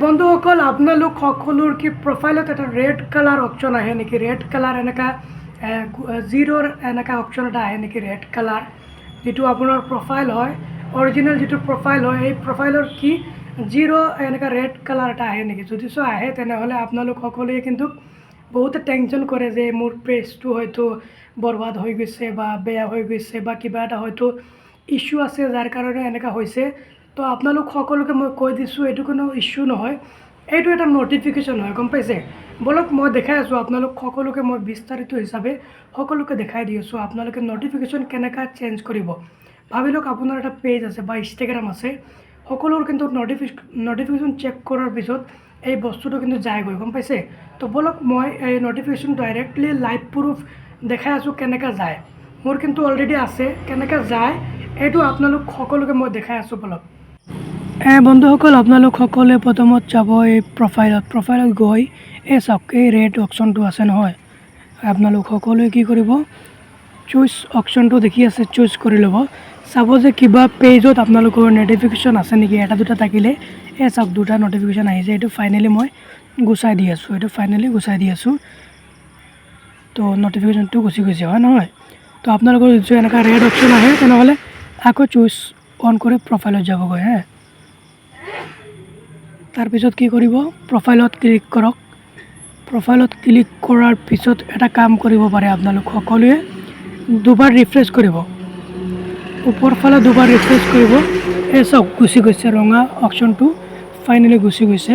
বন্ধুসকল আপোনালোক সকলোৰ কি প্ৰফাইলত এটা ৰেড কালাৰ অপশ্যন আহে নেকি? ৰেড কালাৰ এনেকা জিৰোৰ এনেকা অপশ্যন এটা আহে নেকি? ৰেড কালাৰ যিটো আপোনাৰ প্ৰফাইল হয়, অৰিজিনেল যিটো প্ৰফাইল হয়, এই প্ৰফাইলৰ কি জিৰো এনেকা ৰেড কালাৰ এটা আহে নেকি? যদি চ' আহে তেনেহ'লে আপোনালোক সকলোৱে কিন্তু বহুতে টেনশ্যন কৰে যে মোৰ পেজটো হয়তো বৰবাদ হৈ গৈছে বা বেয়া হৈ গৈছে বা কিবা এটা হয়তো ইছ্যু আছে যাৰ কাৰণে এনেকা হৈছে। তো আপোনালোক সকলোকে মই কৈ দিছোঁ এইটো কোনো ইছ্যু নহয়, এইটো এটা ন'টিফিকেশ্যন হয়, গম পাইছে? বলক মই দেখাই আছোঁ আপোনালোক সকলোকে, মই বিস্তাৰিত হিচাপে সকলোকে দেখাই দি আছোঁ আপোনালোকে ন'টিফিকেশ্যন কেনেকৈ চেঞ্জ কৰিব। ভাবি লওক আপোনাৰ এটা পেজ আছে বা ইনষ্টাগ্ৰাম আছে, সকলোৰ কিন্তু ন'টিফিকেশ্যন চেক কৰাৰ পিছত এই বস্তুটো কিন্তু যায়গৈ, গম পাইছে? তো বলক মই এই ন'টিফিকেশ্যন ডাইৰেক্টলি লাইভ প্ৰুফ দেখাই আছোঁ কেনেকৈ যায়। মোৰ কিন্তু অলৰেডি আছে, কেনেকৈ যায় এইটো আপোনালোক সকলোকে মই দেখাই আছোঁ। বলক বন্ধুসকল, আপোনালোক সকলোৱে প্ৰথমত যাব এই প্ৰফাইলত গৈ এই চাওক, এই ৰেড অপশ্যনটো আছে নহয়, আপোনালোক সকলোৱে কি কৰিব, চুজ অপশ্যনটো দেখি আছে, চুজ কৰি ল'ব। চাব যে কিবা পেজত আপোনালোকৰ ন'টিফিকেশ্যন আছে নেকি, এটা দুটা থাকিলে এই চাওক দুটা ন'টিফিকেশ্যন আহিছে, এইটো ফাইনেলি মই গুচাই দি আছোঁ, তো ন'টিফিকেশ্যনটো গুচি গৈছে, হয় নহয়? তো আপোনালোকৰ যদি এনেকুৱা ৰেড অপশ্যন আহে তেনেহ'লে আকৌ চুজ অন কৰি প্ৰফাইলত যাবগৈ। তাৰপিছত কি কৰিব, প্ৰফাইলত ক্লিক কৰক। প্ৰফাইলত ক্লিক কৰাৰ পিছত এটা কাম কৰিব পাৰে, আপোনালোক সকলোৱে দুবাৰ ৰিফ্ৰেছ কৰিব, ওপৰ ফালে দুবাৰ ৰিফ্ৰেছ কৰিব। এই চাওক গুচি গৈছে, ৰঙা অপশ্যনটো ফাইনেলি গুচি গৈছে।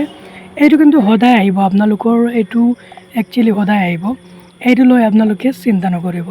এইটো কিন্তু সদায় আহিব আপোনালোকৰ, এইটো একচুৱেলি সদায় আহিব, এইটো লৈ আপোনালোকে চিন্তা নকৰিব।